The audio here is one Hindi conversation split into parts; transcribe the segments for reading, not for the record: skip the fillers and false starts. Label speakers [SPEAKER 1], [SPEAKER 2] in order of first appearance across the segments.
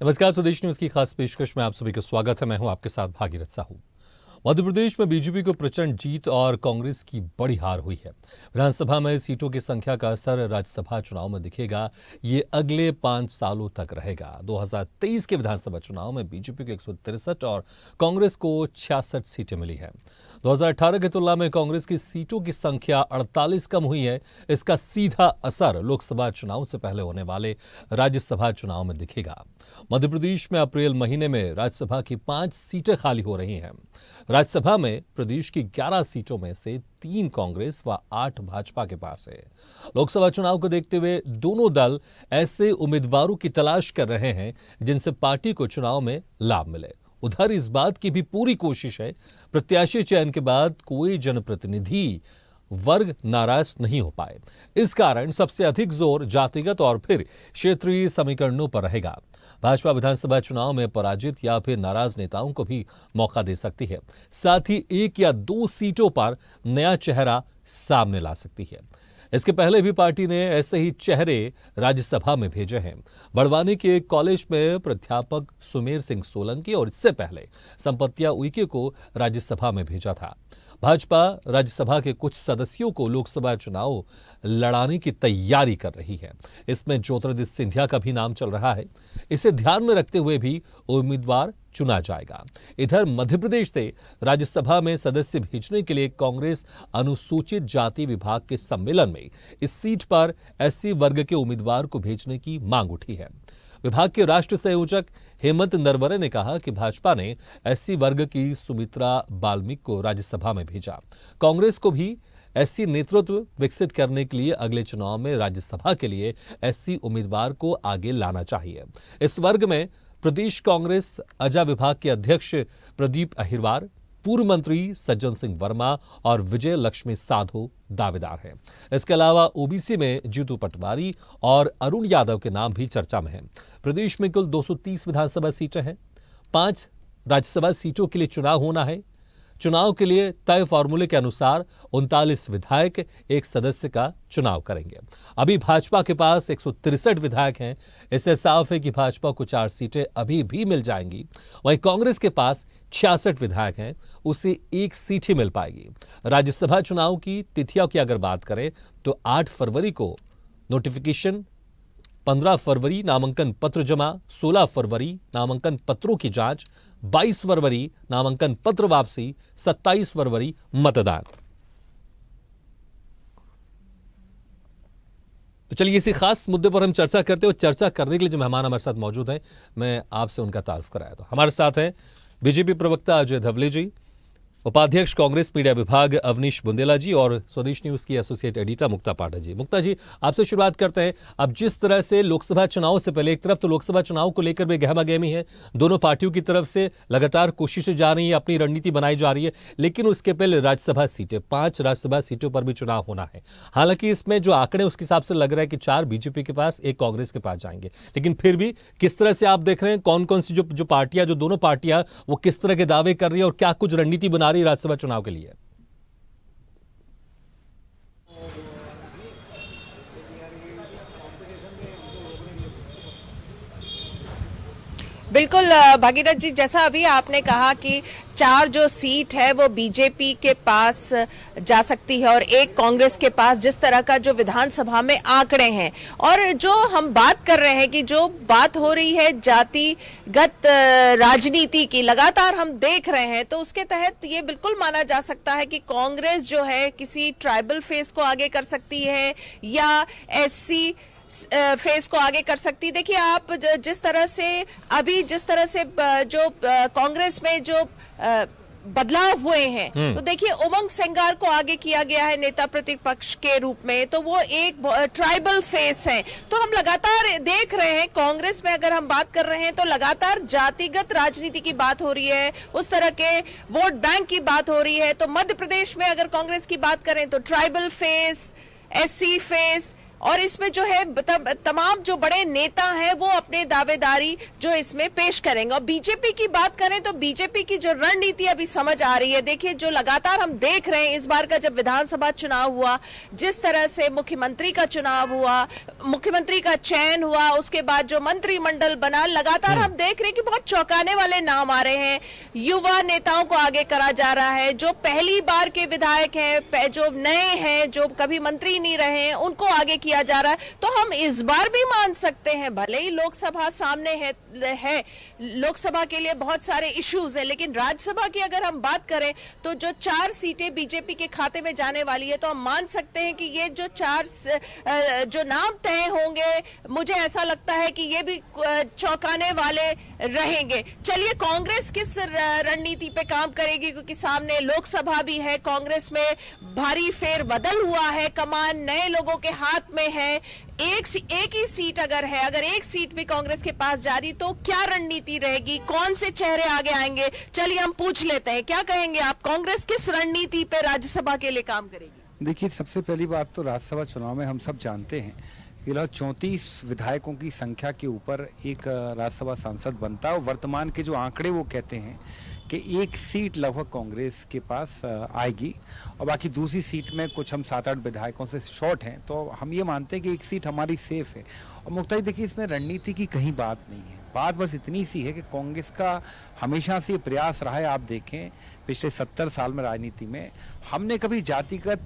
[SPEAKER 1] नमस्कार, स्वदेश न्यूज की खास पेशकश में आप सभी का स्वागत है। मैं हूं आपके साथ भागीरथ साहू। मध्य प्रदेश में बीजेपी को प्रचंड जीत और कांग्रेस की बड़ी हार हुई है। विधानसभा में सीटों की संख्या का असर राज्यसभा चुनाव में दिखेगा। ये अगले 5 सालों तक रहेगा। 2023 के विधानसभा चुनाव में बीजेपी को 163 और कांग्रेस को 66 सीटें मिली है। 2018 की तुलना में कांग्रेस की सीटों की संख्या 48 कम हुई है। इसका सीधा असर लोकसभा चुनाव से पहले होने वाले राज्यसभा चुनाव में दिखेगा। मध्य प्रदेश में अप्रैल महीने में राज्यसभा की 5 सीटें खाली हो रही हैं। राज्यसभा में प्रदेश की 11 सीटों में से 3 कांग्रेस व 8 भाजपा के पास है। लोकसभा चुनाव को देखते हुए दोनों दल ऐसे उम्मीदवारों की तलाश कर रहे हैं जिनसे पार्टी को चुनाव में लाभ मिले। उधर इस बात की भी पूरी कोशिश है प्रत्याशी चयन के बाद कोई जनप्रतिनिधि वर्ग नाराज नहीं हो पाए। इस कारण सबसे अधिक जोर जातिगत और फिर क्षेत्रीय समीकरणों पर रहेगा। भाजपा विधानसभा चुनाव में पराजित या फिर नाराज नेताओं को भी मौका दे सकती है। साथ ही 1 या 2 सीटों पर नया चेहरा सामने ला सकती है। इसके पहले भी पार्टी ने ऐसे ही चेहरे राज्यसभा में भेजे हैं। बड़वानी के एक कॉलेज में प्राध्यापक सुमेर सिंह सोलंकी और इससे पहले संपत्तिया उइके को राज्यसभा में भेजा था। भाजपा राज्यसभा के कुछ सदस्यों को लोकसभा चुनाव लड़ाने की तैयारी कर रही है। इसमें ज्योतिरादित्य सिंधिया का भी नाम चल रहा है। इसे ध्यान में रखते हुए भी उम्मीदवार चुना जाएगा। इधर मध्य प्रदेश से राज्यसभा में सदस्य भेजने के लिए कांग्रेस अनुसूचित जाति विभाग के सम्मेलन में इस सीट पर एससी वर्ग के उम्मीदवार को भेजने की मांग उठी है। विभाग के राष्ट्रीय संयोजक हेमंत नरवरे ने कहा कि भाजपा ने एससी वर्ग की सुमित्रा बाल्मीकि को राज्यसभा में भेजा। कांग्रेस को भी एससी नेतृत्व विकसित करने के लिए अगले चुनाव में राज्यसभा के लिए एससी उम्मीदवार को आगे लाना चाहिए। इस वर्ग में प्रदेश कांग्रेस अजा विभाग के अध्यक्ष प्रदीप अहिरवार, पूर्व मंत्री सज्जन सिंह वर्मा और विजय लक्ष्मी साधो दावेदार हैं। इसके अलावा ओबीसी में जीतू पटवारी और अरुण यादव के नाम भी चर्चा में हैं। प्रदेश में कुल 230 विधानसभा सीटें हैं। 5 राज्यसभा सीटों के लिए चुनाव होना है। चुनाव के लिए तय फॉर्मूले के अनुसार 39 विधायक एक सदस्य का चुनाव करेंगे। अभी भाजपा के पास 163 विधायक हैं। इससे साफ है कि भाजपा को 4 सीटें अभी भी मिल जाएंगी। वहीं कांग्रेस के पास 66 विधायक हैं, उसे 1 सीट ही मिल पाएगी। राज्यसभा चुनाव की तिथियों की अगर बात करें तो 8 फरवरी को नोटिफिकेशन, 15 फरवरी नामांकन पत्र जमा, 16 फरवरी नामांकन पत्रों की जांच, 22 फरवरी नामांकन पत्र वापसी, 27 फरवरी मतदान। तो चलिए इसी खास मुद्दे पर हम चर्चा करते हैं। और चर्चा करने के लिए जो मेहमान हमारे साथ मौजूद हैं, मैं आपसे उनका तारुफ कराया था। हमारे साथ हैं बीजेपी प्रवक्ता अजय धवले जी, उपाध्यक्ष कांग्रेस मीडिया विभाग अवनीश बुंदेला जी और स्वदेश न्यूज की एसोसिएट एडिटर मुक्ता पाठक जी। मुक्ता जी, आपसे शुरुआत करते हैं। अब जिस तरह से लोकसभा चुनाव से पहले एक तरफ तो लोकसभा चुनाव को लेकर भी गहमागहमी है, दोनों पार्टियों की तरफ से लगातार कोशिशें जा रही है, अपनी रणनीति बनाई जा रही है, लेकिन उसके पहले राज्यसभा सीटें, 5 राज्यसभा सीटों पर भी चुनाव होना है। हालांकि इसमें जो आंकड़े उसके हिसाब से लग रहा है कि 4 बीजेपी के पास, 1 कांग्रेस के पास जाएंगे, लेकिन फिर भी किस तरह से आप देख रहे हैं कौन कौन सी जो पार्टियां, जो दोनों पार्टियां, वो किस तरह के दावे कर रही है और क्या कुछ रणनीति बना रही है राज्यसभा चुनाव के लिए?
[SPEAKER 2] बिल्कुल भागीरथ जी, जैसा अभी आपने कहा कि 4 जो सीट है वो बीजेपी के पास जा सकती है और 1 कांग्रेस के पास, जिस तरह का जो विधानसभा में आंकड़े हैं और जो हम बात कर रहे हैं कि जो बात हो रही है जातिगत राजनीति की लगातार हम देख रहे हैं, तो उसके तहत ये बिल्कुल माना जा सकता है कि कांग्रेस जो है किसी ट्राइबल फेस को आगे कर सकती है या एससी फेस को आगे कर सकती। देखिए, आप जिस तरह से जो कांग्रेस में जो बदलाव हुए हैं, तो देखिए उमंग सेंगार को आगे किया गया है नेता प्रतिपक्ष के रूप में, तो वो एक ट्राइबल फेस है। तो हम लगातार देख रहे हैं कांग्रेस में अगर हम बात कर रहे हैं तो लगातार जातिगत राजनीति की बात हो रही है, उस तरह के वोट बैंक की बात हो रही है। तो मध्य प्रदेश में अगर कांग्रेस की बात करें तो ट्राइबल फेस, एससी फेस और इसमें जो है तमाम जो बड़े नेता हैं वो अपने दावेदारी जो इसमें पेश करेंगे। और बीजेपी की बात करें तो बीजेपी की जो रणनीति अभी समझ आ रही है, देखिए जो लगातार हम देख रहे हैं इस बार का जब विधानसभा चुनाव हुआ, जिस तरह से मुख्यमंत्री का चुनाव हुआ, मुख्यमंत्री का चयन हुआ, उसके बाद जो मंत्रिमंडल बना, लगातार हम देख रहे हैं कि बहुत चौंकाने वाले नाम आ रहे हैं। युवा नेताओं को आगे करा जा रहा है, जो पहली बार के विधायक हैं, जो नए हैं, जो कभी मंत्री नहीं रहे हैं, उनको आगे किया जा रहा है। तो हम इस बार भी मान सकते हैं, भले ही लोकसभा सामने है लोकसभा के लिए बहुत सारे इश्यूज हैं, लेकिन राज्यसभा की अगर हम बात करें तो जो 4 सीटें बीजेपी के खाते में जाने वाली है, तो हम मान सकते हैं कि ये जो 4 जो नाम तय होंगे, मुझे ऐसा लगता है कि ये भी चौंकाने वाले रहेंगे। चलिए, कांग्रेस किस रणनीति पे काम करेगी, क्योंकि सामने लोकसभा भी है, कांग्रेस में भारी फेरबदल हुआ है, कमान नए लोगों के हाथ में है। एक ही सीट अगर एक सीट भी कांग्रेस के पास जा रही तो क्या रणनीति रहेगी, कौन से चेहरे आगे आएंगे? चलिए हम पूछ लेते हैं, क्या कहेंगे आप, कांग्रेस किस रणनीति पे राज्यसभा के लिए काम करेगी?
[SPEAKER 3] देखिए, सबसे पहली बात तो राज्यसभा चुनाव में हम सब जानते हैं फिलहाल 34 विधायकों की संख्या के ऊपर एक राज्यसभा सांसद बनता है। और वर्तमान के जो आंकड़े वो कहते हैं कि एक सीट लगभग कांग्रेस के पास आएगी और बाकी दूसरी सीट में कुछ हम 7-8 विधायकों से शॉर्ट हैं, तो हम ये मानते हैं कि एक सीट हमारी सेफ है। और मुख्तार देखिए, इसमें रणनीति की कहीं बात नहीं है, बात बस इतनी सी है कि कांग्रेस का हमेशा से प्रयास रहा है। आप देखें पिछले 70 साल में राजनीति में हमने कभी जातिगत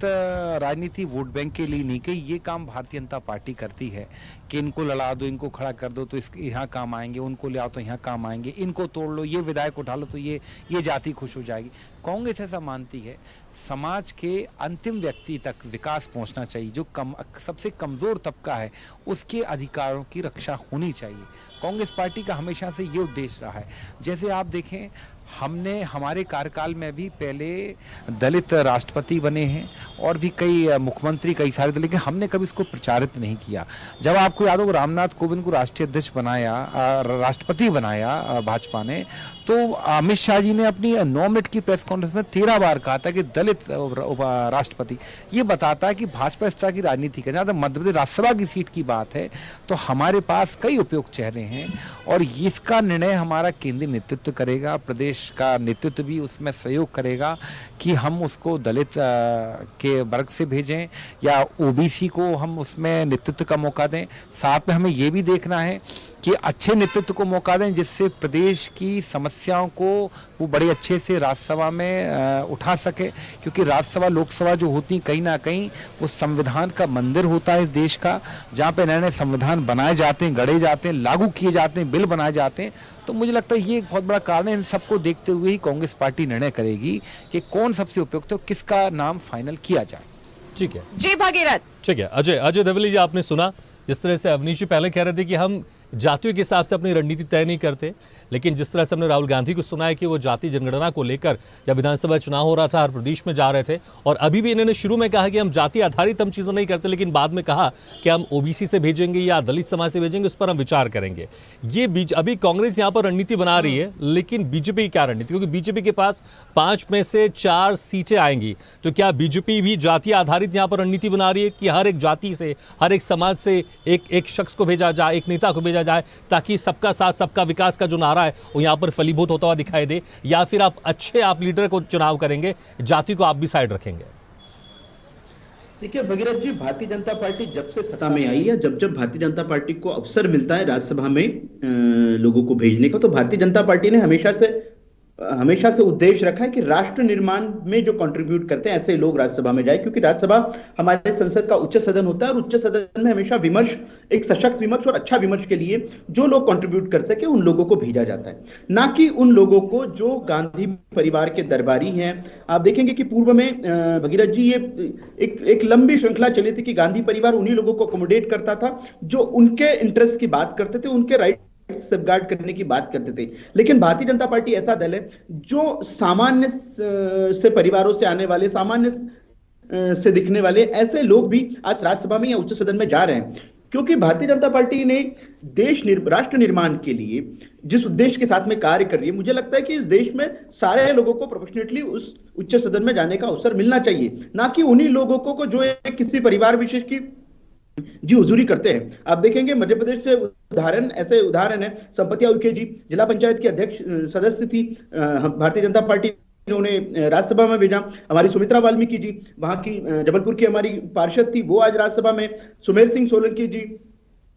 [SPEAKER 3] राजनीति वोट बैंक के लिए नहीं की। ये काम भारतीय जनता पार्टी करती है कि इनको लड़ा दो, इनको खड़ा कर दो तो यहाँ काम आएंगे, उनको ले आओ तो यहाँ काम आएंगे, इनको तोड़ लो, ये विधायक उठा लो तो ये जाति खुश हो जाएगी। कांग्रेस ऐसा मानती है समाज के अंतिम व्यक्ति तक विकास पहुंचना चाहिए, जो सबसे कमजोर तबका है उसके अधिकारों की रक्षा होनी चाहिए। कांग्रेस पार्टी का हमेशा से ये उद्देश्य रहा है। जैसे आप देखें, हमने हमारे कार्यकाल में भी पहले दलित राष्ट्रपति बने हैं और भी कई मुख्यमंत्री, कई सारे, लेकिन हमने कभी इसको प्रचारित नहीं किया। जब आपको याद हो रामनाथ कोविंद को राष्ट्रीय अध्यक्ष बनाया, राष्ट्रपति बनाया भाजपा ने, तो अमित शाह जी ने अपनी 9 मिनट की प्रेस कॉन्फ्रेंस में 13 बार कहा था कि दलित राष्ट्रपति। ये बताता है कि भाजपा इस तरह की राजनीति कर। जहाँ तक मध्य प्रदेश राज्यसभा की सीट की बात है तो हमारे पास कई उपयुक्त चेहरे हैं और इसका निर्णय हमारा केंद्रीय नेतृत्व करेगा, प्रदेश का नेतृत्व भी उसमें सहयोग करेगा कि हम उसको दलित के वर्ग से भेजें या ओबीसी को हम उसमें नेतृत्व का मौका दें। साथ में हमें ये भी देखना है कि अच्छे नेतृत्व को मौका दें जिससे प्रदेश की समस्याओं को वो बड़े अच्छे से राज्यसभा में उठा सके, क्योंकि राज्यसभा लोकसभा जो होती कहीं ना कहीं वो संविधान का मंदिर होता है इस देश का, जहाँ पे नए नए संविधान बनाए जाते हैं, गढ़े जाते हैं, लागू किए जाते हैं, बिल बनाए जाते हैं। तो मुझे लगता है ये एक बहुत बड़ा कारण है। इन सबको देखते हुए ही कांग्रेस पार्टी निर्णय करेगी कि कौन सबसे उपयुक्त है, किसका नाम फाइनल किया जाए।
[SPEAKER 1] ठीक है
[SPEAKER 2] जी भागीरथ।
[SPEAKER 1] ठीक है, अजय देवली जी, आपने सुना जिस तरह से अवनीश जी पहले कह रहे थे कि हम जातियों के हिसाब से अपनी रणनीति तय नहीं करते, लेकिन जिस तरह से हमने राहुल गांधी को सुना है कि वो जाति जनगणना को लेकर जब विधानसभा चुनाव हो रहा था हर प्रदेश में जा रहे थे, और अभी भी इन्होंने शुरू में कहा कि हम जाति आधारित हम चीज़ें नहीं करते, लेकिन बाद में कहा कि हम ओबीसी से भेजेंगे या दलित समाज से भेजेंगे, उस पर हम विचार करेंगे। ये अभी कांग्रेस यहाँ पर रणनीति बना रही है, लेकिन बीजेपी की क्या रणनीति? क्योंकि बीजेपी के पास 5 में से 4 सीटें आएंगी, तो क्या बीजेपी भी जाति आधारित यहाँ पर रणनीति बना रही है कि हर एक जाति से, हर एक समाज से एक शख्स को भेजा जाए, एक नेता को भेजा जाए, ताकि सबका साथ सबका विकास का जो नारा है वो यहाँ पर फलीभूत होता हुआ दिखाई दे? या फिर आप लीडर को चुनाव करेंगे, जाति को आप भी साइड रखेंगे?
[SPEAKER 4] देखिए भगीरथ जी, भारतीय जनता पार्टी जब से सत्ता में आई है, जब भारतीय जनता पार्टी को अवसर मिलता है राज्यसभा में लोगों को भेजने का, तो भारतीय जनता पार्टी ने हमेशा से उद्देश्य रखा है कि राष्ट्र निर्माण में जो कंट्रीब्यूट करते हैं ऐसे लोग राज्यसभा में जाए, क्योंकि राज्यसभा हमारे संसद का उच्च सदन होता है और उच्च सदन में हमेशा विमर्श, एक सशक्त विमर्श और अच्छा विमर्श के लिए जो लोग कंट्रीब्यूट कर सके उन लोगों को भेजा जाता है, ना कि उन लोगों को जो गांधी परिवार के दरबारी हैं। आप देखेंगे कि पूर्व में भगीरथ जी ये एक लंबी श्रृंखला चली थी कि गांधी परिवार उन्हीं लोगों को अकोमोडेट करता था जो उनके इंटरेस्ट की बात करते थे, उनके राइट सेफगार्ड करने की बात करते थे। लेकिन भारतीय जनता पार्टी ऐसा दल है जो सामान्य से परिवारों से आने वाले, सामान्य से दिखने वाले ऐसे लोग भी आज राज्यसभा में या उच्च सदन में जा रहे हैं, क्योंकि भारतीय जनता पार्टी ने राष्ट्र निर्माण के लिए जिस उद्देश्य के साथ में कार्य कर रही है, मुझे लगता है कि इस देश में सारे लोगों को प्रोपोर्शनेटली उस उच्च सदन में जाने का अवसर मिलना चाहिए, ना कि उन्हीं लोगों को जो किसी परिवार विशेष की जी हुजूरी करते हैं। आप देखेंगे मध्य प्रदेश से ऐसे उदाहरण है, संपत्ति उइके जी जिला पंचायत की अध्यक्ष सदस्य थी, भारतीय जनता पार्टी ने उन्हें राज्यसभा में भेजा। हमारी सुमित्रा वाल्मीकि जी वहां की जबलपुर की हमारी पार्षद थी, वो आज राज्यसभा में। सुमेर सिंह सोलंकी जी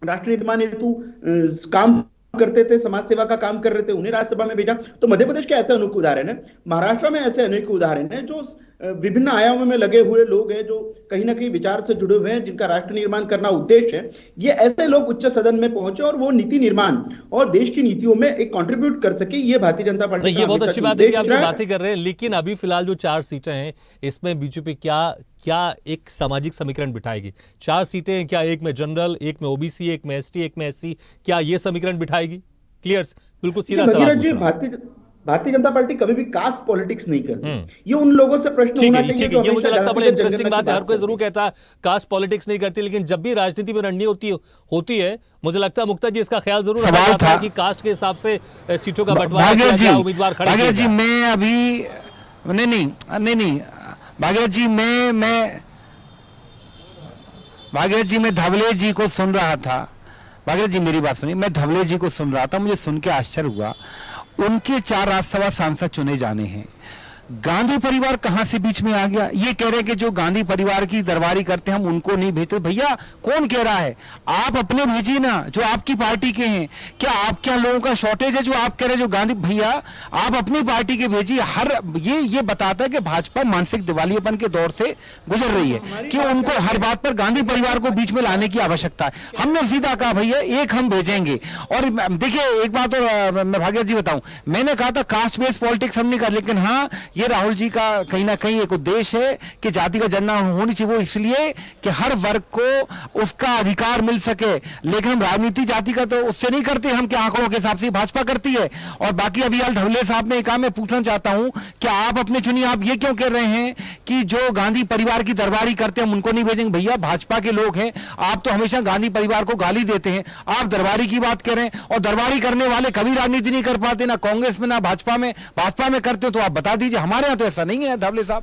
[SPEAKER 4] राष्ट्र निर्माण हेतु काम करते थे, समाज सेवा का काम कर रहे थे, उन्हें राज्यसभा में भेजा। तो मध्य प्रदेश के ऐसे अनेक उदाहरण है, महाराष्ट्र में ऐसे अनेक उदाहरण है जो विभिन्न आयामों में लगे हुए लोग हैं, जो कहीं ना कहीं विचार से जुड़े हुए हैं, जिनका राष्ट्र निर्माण करना उद्देश्य है। ये ऐसे लोग उच्च सदन में पहुंचे और वो नीति निर्माण और देश की नीतियों में एक कंट्रीब्यूट कर सके, ये भारतीय जनता पार्टी
[SPEAKER 1] ये बहुत अच्छी बात है कि आप जो बातें कर रहे हैं, लेकिन अभी फिलहाल जो 4 सीटें हैं इसमें बीजेपी क्या एक सामाजिक समीकरण बिठाएगी? 4 सीटें हैं, क्या एक में जनरल, एक में ओबीसी, एक में एसटी, एक में एससी, क्या ये समीकरण बिठाएगी? क्लियर, बिल्कुल सीधा सवाल पूछ रहा हूं।
[SPEAKER 4] भारतीय जनता पार्टी कभी भी कास्ट पॉलिटिक्स नहीं करती। ये उन लोगों से प्रश्न होना चाहिए जो
[SPEAKER 1] ये मुझे लगता है बड़ी
[SPEAKER 4] हमेशा
[SPEAKER 1] इंटरेस्टिंग बात है। हर कोई
[SPEAKER 4] करते
[SPEAKER 1] जरूर कहता है कास्ट पॉलिटिक्स नहीं करती, लेकिन जब भी राजनीति में रणनीति होती है, मुझे लगता है मुक्ता जी इसका ख्याल जरूर रखा है कि कास्ट के हिसाब से सीटों का बंटवारा किया जाए, उम्मीदवार खड़े किए
[SPEAKER 5] जी,
[SPEAKER 1] जाए।
[SPEAKER 5] मैं अभी नहीं भागीरथ जी, मैं धवले जी को सुन रहा था। भागीरथ जी मेरी बात सुनिए, मैं धवले जी को सुन रहा था, मुझे सुन के आश्चर्य हुआ। उनके 4 राज्यसभा सांसद चुने जाने हैं, गांधी परिवार कहां से बीच में आ गया? ये कह रहे हैं कि जो गांधी परिवार की दरबारी करते हैं हम उनको नहीं भेजते। भैया कौन कह रहा है? आप अपने भेजिए ना, जो आपकी पार्टी के हैं। क्या लोगों का शॉर्टेज है जो आप कह रहे हैं जो गांधी? भैया आप अपनी पार्टी के भेजिए। ये बताता है कि भाजपा मानसिक दिवालियेपन के दौर से गुजर रही है कि उनको हर बात पर गांधी परिवार को बीच में लाने की आवश्यकता है। हमने सीधा कहा भैया एक हम भेजेंगे। और देखिए एक बात और मैं भागीरथ जी बताऊं, मैंने कहा था कास्ट बेस्ड पॉलिटिक्स हम नहीं कर, लेकिन हाँ ये राहुल जी का कहीं ना कहीं एक उद्देश्य है कि जाति का जनगणना होनी चाहिए, वो इसलिए कि हर वर्ग को उसका अधिकार मिल सके। लेकिन हम राजनीति जाति का तो उससे नहीं करते, हम क्या आंकड़ों के हिसाब से भाजपा करती है। और बाकी अभी धवले साहब ने कहा, मैं पूछना चाहता हूं कि आप अपने चुनिए, आप ये क्यों कह रहे हैं कि जो गांधी परिवार की दरबारी करते हैं हम उनको नहीं भेजेंगे? भैया भाजपा के लोग हैं, आप तो हमेशा गांधी परिवार को गाली देते हैं, आप दरबारी की बात करें। और दरबारी करने वाले कभी राजनीति नहीं कर पाते, ना कांग्रेस में ना भाजपा में करते हो तो आप बता दीजिए। हमारे यहाँ तो ऐसा नहीं है धवले साहब।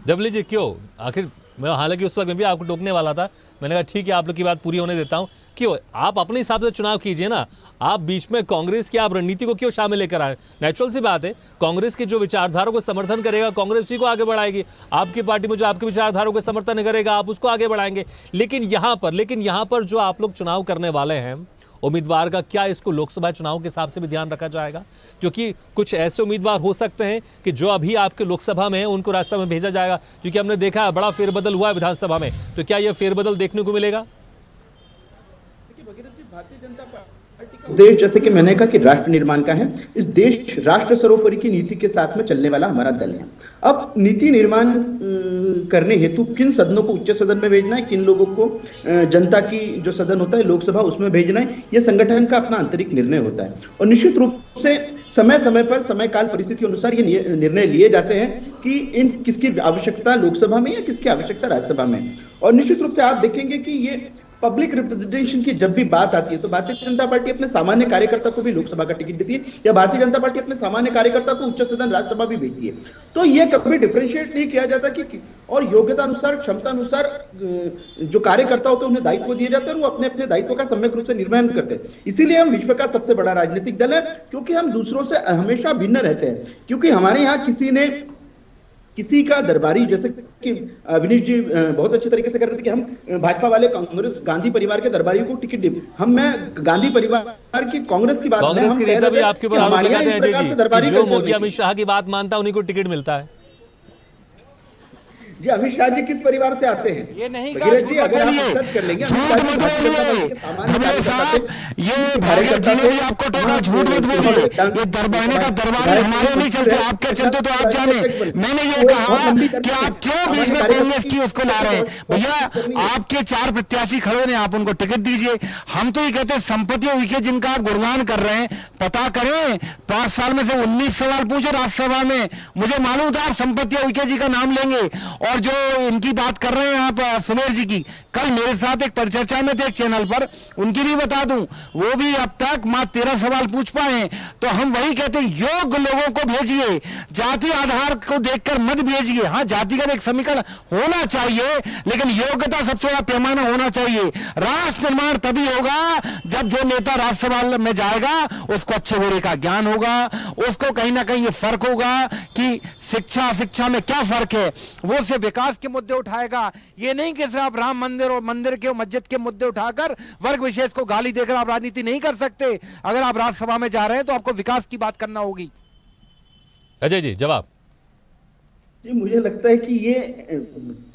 [SPEAKER 1] धवले जी क्यों? आखिर मैं हालांकि उस वक्त मैं भी आपको टोकने वाला था, मैंने कहा ठीक है आप लोग की बात पूरी होने देता हूं। क्यों आप अपने हिसाब से चुनाव कीजिए ना, आप बीच में कांग्रेस की आप रणनीति को क्यों शामिल लेकर आए? नेचुरल सी बात है, कांग्रेस की जो विचारधारा को समर्थन करेगा कांग्रेस उसी को आगे बढ़ाएगी, आपकी पार्टी में जो आपकी विचारधारा को समर्थन करेगा आप उसको आगे बढ़ाएंगे। लेकिन यहाँ पर जो आप लोग चुनाव करने वाले हैं उम्मीदवार का, क्या इसको लोकसभा चुनाव के हिसाब से भी ध्यान रखा जाएगा? क्योंकि कुछ ऐसे उम्मीदवार हो सकते हैं कि जो अभी आपके लोकसभा में हैं उनको राज्यसभा में भेजा जाएगा, क्योंकि हमने देखा है बड़ा फेरबदल हुआ है विधानसभा में, तो क्या यह फेरबदल देखने को मिलेगा?
[SPEAKER 4] भारतीय जनता पार्टी का उद्देश्य, जैसे कि मैंने कहा, कि राष्ट्र निर्माण का है। इस देश राष्ट्र सर्वोपरि की नीति के साथ में चलने वाला हमारा दल है। अब नीति निर्माण करने हेतु किन सदनों को उच्च सदन में भेजना है, किन लोगों को जनता की जो सदन होता है लोकसभा उसमें भेजना है, यह संगठन का अपना आंतरिक निर्णय होता है। और निश्चित रूप से समय समय पर समय काल परिस्थिति अनुसार ये निर्णय लिए जाते हैं कि किसकी आवश्यकता लोकसभा में या किसकी आवश्यकता राज्यसभा में। और निश्चित रूप से आप देखेंगे कि ये पब्लिक रिप्रेजेंटेशन की जब भी बात आती है तो भारतीय जनता पार्टी अपने सामान्य कार्यकर्ता को भी लोकसभा का टिकट देती है, या भारतीय जनता पार्टी अपने सामान्य कार्यकर्ता को उच्च सदन राज्यसभा भी भेजती है। तो यह कभी डिफरेंशिएट नहीं किया जाता कि और योग्यता अनुसार क्षमता अनुसार जो कार्यकर्ता होते हैं उन्हें दायित्व दिए जाते हैं और वो अपने अपने दायित्व का सम्यक रूप से निर्वहन करते हैं। इसीलिए हम विश्व का सबसे बड़ा राजनीतिक दल है, क्योंकि हम दूसरों से हमेशा भिन्न रहते हैं। क्योंकि हमारे यहाँ किसी का दरबारी, जैसे कि विनीत जी बहुत अच्छे तरीके से कर रहे थे कि हम भाजपा वाले कांग्रेस गांधी परिवार के दरबारियों को टिकट दे, मैं गांधी परिवार की कांग्रेस की बात,
[SPEAKER 1] कांग्रेस के नेता भी आपके ऊपर आरोप लगाते हैं जी, जो मोदी अमित शाह की बात मानता है उन्हीं को टिकट मिलता है।
[SPEAKER 4] जी अमित शाह जी किस परिवार से आते हैं?
[SPEAKER 5] ये नहीं
[SPEAKER 4] जी, अगर आप सर्च कर लेंगे
[SPEAKER 5] ये भागीरथ जी ने भी आपको टोका, झूठ मत बोलिए। ये दरबारी का दरबारी हमारे नहीं चलते, आपके चलते तो आप जाने। मैंने ये कहा कि आप क्यों बीच में कांग्रेस की उसको ला रहे हैं? भैया आपके 4 प्रत्याशी खड़े ने, आप उनको टिकट दीजिए। हम तो ये कहते हैं संपत्ति उइके जिनका आप गुणगान कर रहे हैं, पता करें 5 साल में से 19 सवाल पूछे राज्यसभा में, मुझे मालूम था आप संपत्ति उइके जी का नाम लेंगे। और जो इनकी बात कर रहे हैं आप सुमेर जी की, कल मेरे साथ एक परिचर्चा में थे एक चैनल पर, उनकी भी बता दूं, वो भी अब तक मात्र 13 सवाल पूछ पाए हैं। तो हम वही कहते हैं, योग्य लोगों को भेजिए, जाति आधार को देखकर मत भेजिए। हाँ, जातिगत एक समीकरण होना चाहिए, लेकिन योग्यता सबसे बड़ा पैमाना होना चाहिए। राष्ट्र निर्माण तभी होगा जब जो नेता राज्यसभा में जाएगा उसको अच्छे बुरे का ज्ञान होगा, उसको कहीं ना कहीं ये फर्क होगा कि शिक्षा में क्या फर्क है, वो सिर्फ विकास के मुद्दे उठाएगा। ये नहीं कि सिर्फ राम मंदिर और मंदिर के मस्जिद के मुद्दे उठाकर वर्ग विशेष को गाली देकर आप राजनीति नहीं कर सकते। अगर आप राज्यसभा में जा रहे हैं तो आपको विकास की बात करना होगी।
[SPEAKER 1] अजय जी जवाब।
[SPEAKER 4] जी, मुझे लगता है कि ये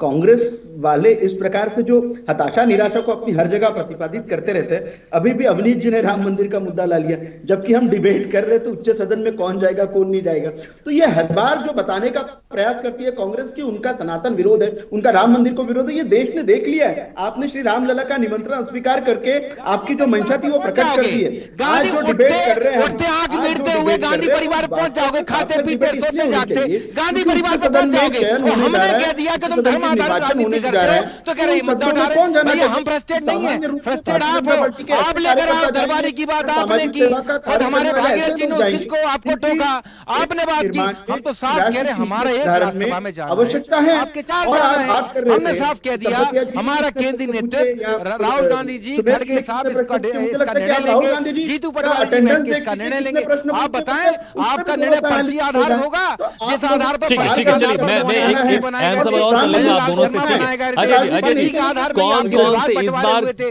[SPEAKER 4] कांग्रेस वाले इस प्रकार से जो हताशा निराशा को अपनी हर जगह प्रतिपादित करते रहते हैं। अभी भी अवनीश जी ने राम मंदिर का मुद्दा ला लिया, जबकि हम डिबेट कर रहे तो उच्च सदन में कौन जाएगा कौन नहीं जाएगा। तो ये हर बार जो बताने का प्रयास करती है कांग्रेस की उनका सनातन विरोध है, उनका राम मंदिर को विरोध है, ये देश ने देख लिया है। आपने श्री रामलला का निमंत्रण अस्वीकार करके आपकी जो मंशा थी वो प्रकट कर दी है। आज जो डिबेट कर रहे हैं,
[SPEAKER 5] आंख मिटते हुए गांधी परिवार पहुंच जाओगे, खाते पीते सोते जागते गांधी परिवार पर पहुंच जाओगे। हमने कह दिया कि तुम धर्म आधारित राजनीति करते हो, तो कह रहे मुद्दा उठा रहे हैं। भैया हम फ्रस्ट्रेटेड नहीं है, फ्रस्ट्रेटेड आप हो। आप लेकर आओ दरबारी की बात आपने की, और हमारे भागीरथ जी ने उस चीज को आपको टोका, आपने बात की। हम तो साफ कह रहे हमारा एक राज्यसभा में जाना
[SPEAKER 4] आवश्यकता है,
[SPEAKER 5] आपके 4 जाना है। हमने साफ कह दिया हमारा केंद्रीय नेतृत्व राहुल गांधी जी खड़गे साहब इसका निर्णय लेंगे, जीतू पटवारी जी बैठ के इसका निर्णय लेंगे। आप बताएं आपका निर्णय पर्ची आधार होगा, जिस आधार पर
[SPEAKER 1] ठीक है चलिए मैं एक अहम सवाल और कर लेंगे आप दोनों से। अजय जी कौन कौन से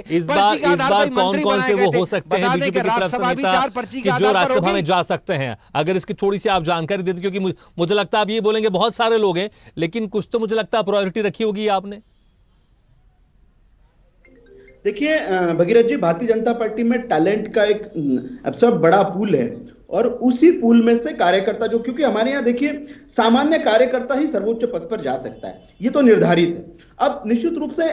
[SPEAKER 1] इस बार कौन से वो हो सकते हैं बीजेपी की तरफ से नेता कि जो राज्यसभा में जा सकते हैं? अगर इसकी थोड़ी सी आप जानकारी देते, क्योंकि मुझे लगता है आप ये बोलेंगे बहुत सारे लोग हैं, लेकिन कुछ तो मुझे लगता है प्रायोरिटी रखी होगी आपने।
[SPEAKER 4] देखिए भगीरथ जी, भारतीय जनता पार्टी में टैलेंट का एक अच्छा बड़ा पूल है, और उसी पूल में से कार्यकर्ता जो, क्योंकि हमारे यहाँ देखिए सामान्य कार्यकर्ता ही सर्वोच्च पद पर जा सकता है, ये तो निर्धारित है। अब निश्चित रूप से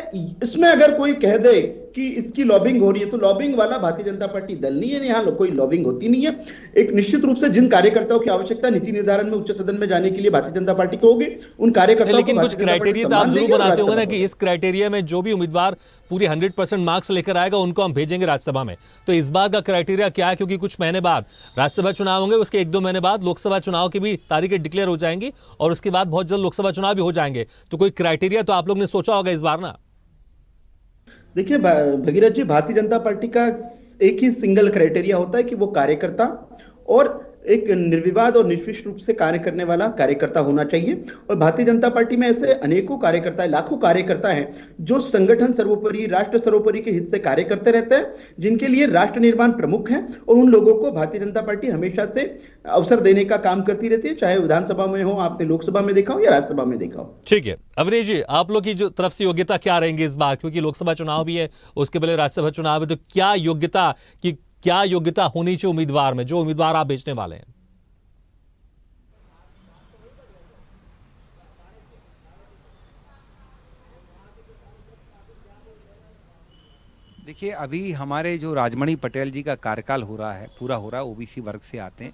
[SPEAKER 4] इसमें अगर कोई कह दे कि इसकी लॉबिंग हो रही है, तो लॉबिंग वाला भारतीय जनता पार्टी दल नहीं है, यहाँ कोई लॉबिंग होती नहीं है। एक निश्चित रूप से जिन कार्यकर्ताओं की आवश्यकता नीति निर्धारण में उच्च सदन में जाने के लिए भारतीय जनता पार्टी को होगी, उन कार्यकर्ताओं,
[SPEAKER 1] लेकिन कुछ क्राइटेरिया तो आप जरूर बनाते होंगे ना कि इस क्राइटेरिया में जो भी उम्मीदवार पूरे 100% मार्क्स लेकर आएगा उनको हम भेजेंगे राज्यसभा में। तो इस बार का क्राइटेरिया क्या है? क्योंकि कुछ महीने बाद राज्यसभा चुनाव होंगे, उसके 1-2 महीने बाद लोकसभा चुनाव की भी तारीखें डिक्लेयर हो जाएंगी, और उसके बाद बहुत जल्द लोकसभा चुनाव भी हो जाएंगे। तो कोई क्राइटेरिया तो आप लोग ने सोचा होगा इस बार ना?
[SPEAKER 4] देखिए भगीरथ जी, भारतीय जनता पार्टी का एक ही सिंगल क्राइटेरिया होता है कि वो कार्यकर्ता और एक निर्विवाद और निष्पक्ष रूप से कार्य करने वाला कार्यकर्ता होना चाहिए। और भारतीय जनता पार्टी में ऐसे अनेकों कार्यकर्ता है, लाखों कार्यकर्ता हैं जो संगठन सर्वोपरि, राष्ट्र सर्वोपरि के हित से कार्य करते रहते हैं, जिनके लिए राष्ट्र निर्माण प्रमुख है, और उन लोगों को भारतीय जनता पार्टी हमेशा से अवसर देने का काम करती रहती है, चाहे विधानसभा में हो, आपने लोकसभा में देखा हो या राज्यसभा में देखा हो।
[SPEAKER 1] ठीक है अवनीश जी, आप लोग की जो तरफ से योग्यता क्या रहेंगी इस बार? क्योंकि लोकसभा चुनाव भी है, उसके पहले राज्यसभा चुनाव है, तो क्या योग्यता होनी चाहिए उम्मीदवार में, जो उम्मीदवार आप बेचने वाले हैं?
[SPEAKER 5] देखिए, अभी हमारे जो राजमणि पटेल जी का कार्यकाल पूरा हो रहा है, ओबीसी वर्ग से आते हैं।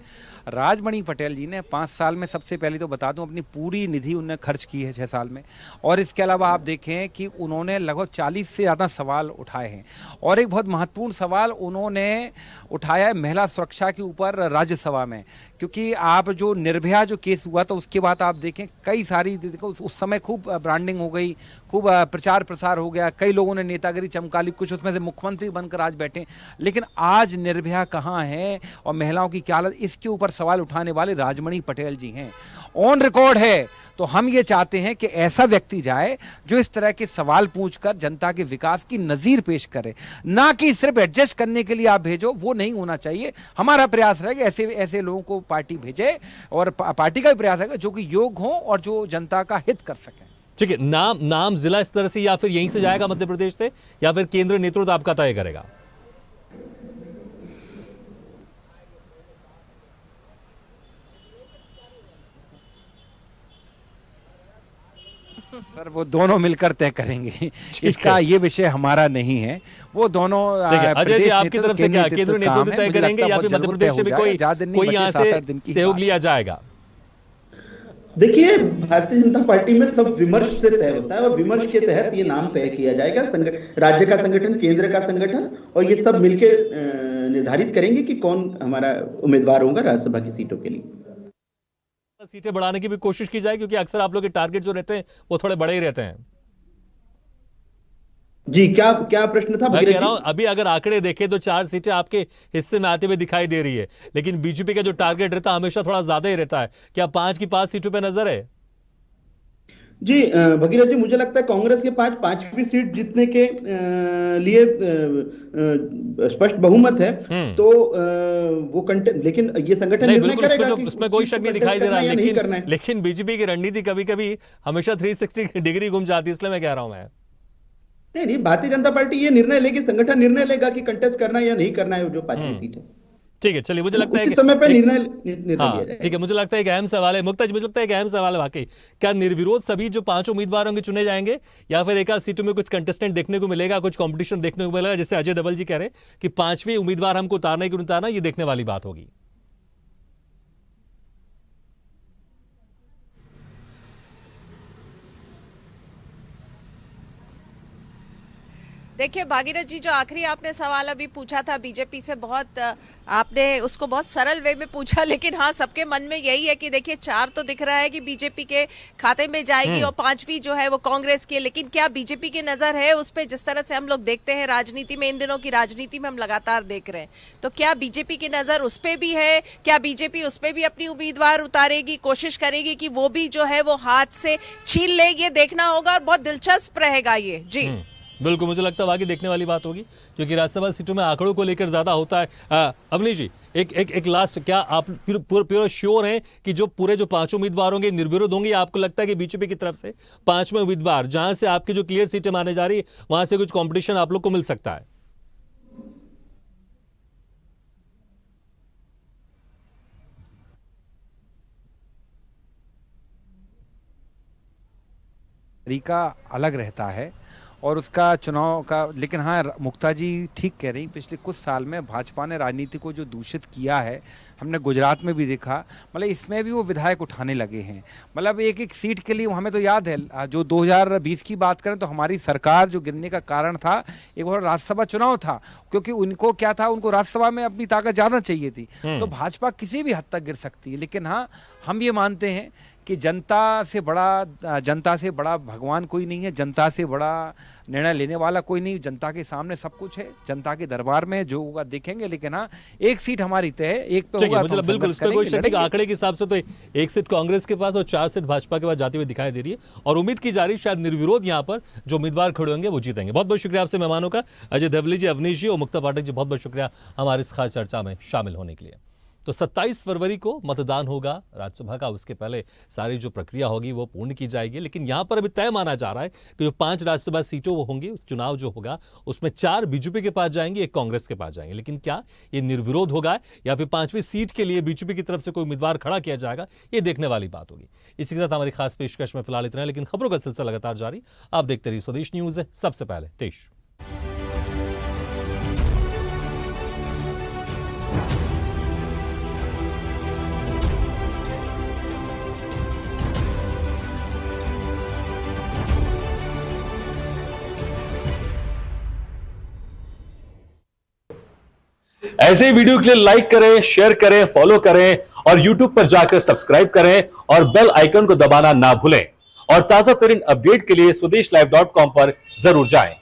[SPEAKER 5] राजमणि पटेल जी ने 5 साल में, सबसे पहले तो बता दूं, अपनी पूरी निधि उन्होंने खर्च की है 6 साल में। और इसके अलावा आप देखें कि उन्होंने लगभग 40 से ज़्यादा सवाल उठाए हैं, और एक बहुत महत्वपूर्ण सवाल उन्होंने उठाया है महिला सुरक्षा के ऊपर राज्यसभा में। क्योंकि आप जो निर्भया जो केस हुआ था उसके बाद आप देखें कई सारी, उस समय खूब ब्रांडिंग हो गई, खूब प्रचार प्रसार हो गया, कई लोगों ने नेतागिरी चमका ली, कुछ उसमें से मुख्यमंत्री बनकर आज बैठे। लेकिन आज निर्भया कहाँ है और महिलाओं की क्या हालत, इसके ऊपर सवाल उठाने वाले राजमणि पटेल जी हैं, ऑन रिकॉर्ड है। तो हम ये चाहते हैं कि ऐसा व्यक्ति जाए जो इस तरह के सवाल पूछकर जनता के विकास की नजीर पेश करे, ना कि सिर्फ एडजस्ट करने के लिए आप भेजो, वो नहीं होना चाहिए। हमारा प्रयास रहेगा ऐसे लोगों को पार्टी भेजे, और पार्टी का भी प्रयास रहेगा जो कि योग्य हो और जो जनता का हित कर सके।
[SPEAKER 1] ठीक है, नाम जिला स्तर से या फिर यहीं से जाएगा मध्य प्रदेश से, या फिर केंद्र नेतृत्व आपका तय करेगा?
[SPEAKER 5] सर वो दोनों मिलकर तय करेंगे, इसका ये विषय हमारा नहीं है। वो दोनों
[SPEAKER 1] अजय जी आपकी तरफ से क्या केंद्र नेतृत्व तय करेंगे, या फिर मध्य प्रदेश से भी कोई यहाँ से सहयोग लिया जाएगा?
[SPEAKER 4] देखिए, भारतीय जनता पार्टी में सब विमर्श से तय होता है और विमर्श के तहत ये नाम तय किया जाएगा। राज्य का संगठन, केंद्र का संगठन और ये सब मिलकर निर्धारित करेंगे कि कौन हमारा उम्मीदवार होगा राज्यसभा की सीटों के लिए।
[SPEAKER 1] सीटें बढ़ाने की भी कोशिश की जाए, क्योंकि अक्सर आप लोग के टारगेट जो रहते हैं वो थोड़े बड़े ही रहते हैं।
[SPEAKER 4] जी, क्या क्या प्रश्न था?
[SPEAKER 1] मैं कह रहा हूं, अभी अगर आंकड़े देखें तो 4 सीटें आपके हिस्से में आते हुए दिखाई दे रही है, लेकिन बीजेपी का जो टारगेट रहता है हमेशा थोड़ा ज्यादा ही रहता है। क्या 5 की 5 सीटों पे नजर है?
[SPEAKER 4] जी भगीरथ जी, मुझे लगता है कांग्रेस के पास 5वीं सीट जीतने के लिए स्पष्ट बहुमत है। तो वो लेकिन ये संगठन
[SPEAKER 1] नहीं,
[SPEAKER 4] निर्णय करेगा कि
[SPEAKER 1] उसमें कोई शक नहीं दिखाई दे रहा,
[SPEAKER 4] लेकिन
[SPEAKER 1] लेकिन बीजेपी की रणनीति कभी कभी हमेशा 360 डिग्री घूम जाती है, इसलिए मैं कह रहा हूं। मैं
[SPEAKER 4] नहीं, भारतीय जनता पार्टी ये निर्णय लेगी, संगठन निर्णय लेगा कि कंटेस्ट करना है या नहीं करना है जो 5वीं सीट है।
[SPEAKER 1] ठीक है, चलिए, मुझे लगता है
[SPEAKER 4] समय पे निर्णय लिया
[SPEAKER 1] हाँ,
[SPEAKER 4] जाएगा।
[SPEAKER 1] ठीक है, मुझे लगता है एक अहम सवाल है मुक्ता जी, मुझे लगता है एक अहम सवाल है वाकई। क्या निर्विरोध सभी जो 5 उम्मीदवार होंगे चुने जाएंगे, या फिर एक आध सीटों में कुछ कंटेस्टेंट देखने को मिलेगा, कुछ कंपटीशन देखने को मिलेगा? जैसे अजय धवल जी कह रहे हैं कि 5वें उम्मीदवार हमको उतारना कि उतारना, ये देखने वाली बात होगी।
[SPEAKER 2] देखिए भागीरथ जी, जो आखिरी आपने सवाल अभी पूछा था बीजेपी से, बहुत आपने उसको बहुत सरल वे में पूछा, लेकिन हाँ, सबके मन में यही है कि देखिए 4 तो दिख रहा है कि बीजेपी के खाते में जाएगी और 5वीं जो है वो कांग्रेस की, लेकिन क्या बीजेपी की नजर है उस पर? जिस तरह से हम लोग देखते हैं राजनीति में, इन दिनों की राजनीति में हम लगातार देख रहे हैं, तो क्या बीजेपी की नजर उस पर भी है? क्या बीजेपी उस पर भी अपनी उम्मीदवार उतारेगी, कोशिश करेगी कि वो भी जो है वो हाथ से छीन ले? ये देखना होगा और बहुत दिलचस्प रहेगा ये। जी
[SPEAKER 1] बिल्कुल, मुझे लगता है आगे देखने वाली बात होगी, क्योंकि राज्यसभा सीटों में आंकड़ों को लेकर ज्यादा होता है। अवनीश जी, एक लास्ट, क्या आप पूरा श्योर हैं कि जो पूरे जो 5 उम्मीदवार होंगे निर्विरोध होंगे, या आपको लगता है कि बीजेपी की तरफ से 5वें उम्मीदवार जहां से आपकी जो क्लियर सीटें माने जा रही है वहां से कुछ कॉम्पिटिशन आप लोग को मिल सकता है?
[SPEAKER 5] तरीका अलग रहता है और उसका चुनाव का, लेकिन हाँ, मुक्ता जी ठीक कह रही, पिछले कुछ साल में भाजपा ने राजनीति को जो दूषित किया है, हमने गुजरात में भी देखा, मतलब इसमें भी वो विधायक उठाने लगे हैं। मतलब एक एक सीट के लिए, हमें तो याद है जो 2020 की बात करें तो हमारी सरकार जो गिरने का कारण था, एक बार राज्यसभा चुनाव था, क्योंकि उनको क्या था, उनको राज्यसभा में अपनी ताकत ज़्यादा चाहिए थी। तो भाजपा किसी भी हद तक गिर सकती है, लेकिन हाँ, हम ये मानते हैं कि जनता से बड़ा भगवान कोई नहीं है, जनता से बड़ा निर्णय लेने वाला कोई नहीं। जनता के सामने सब कुछ है, जनता के दरबार में जो होगा देखेंगे, लेकिन हाँ, एक सीट हमारी तय है, एक पे होगा तो
[SPEAKER 1] बिल्कुल, इस पे कोई शक नहीं। आंकड़े के हिसाब से तो 1 सीट कांग्रेस के पास और 4 सीट भाजपा के पास जाती हुई दिखाई दे रही है, और उम्मीद की जा रही है शायद निर्विरोध यहाँ पर जो उम्मीदवार खड़े होंगे वो जीतेंगे। बहुत बहुत शुक्रिया आपसे मेहमानों का, अजय धवले जी, अवनीश जी और मुक्ता पाठक जी, बहुत बहुत शुक्रिया हमारे इस खास चर्चा में शामिल होने के लिए। तो 27 फरवरी को मतदान होगा राज्यसभा का, उसके पहले सारी जो प्रक्रिया होगी वो पूर्ण की जाएगी, लेकिन यहां पर अभी तय माना जा रहा है कि जो 5 राज्यसभा सीटों वो होंगी, चुनाव जो होगा उसमें 4 बीजेपी के पास जाएंगे, 1 कांग्रेस के पास जाएंगे। लेकिन क्या ये निर्विरोध होगा या फिर 5वीं सीट के लिए बीजेपी की तरफ से कोई उम्मीदवार खड़ा किया जाएगा, ये देखने वाली बात होगी। इसी के साथ हमारी खास पेशकश में फिलहाल इतना है, लेकिन खबरों का सिलसिला लगातार जारी। आप देखते रहिए स्वदेश न्यूज। सबसे पहले देश। ऐसे ही वीडियो के लिए लाइक करें, शेयर करें, फॉलो करें और YouTube पर जाकर सब्सक्राइब करें और बेल आइकन को दबाना ना भूलें। और ताजा तरीन अपडेट के लिए स्वदेशलाइव.com पर जरूर जाएं।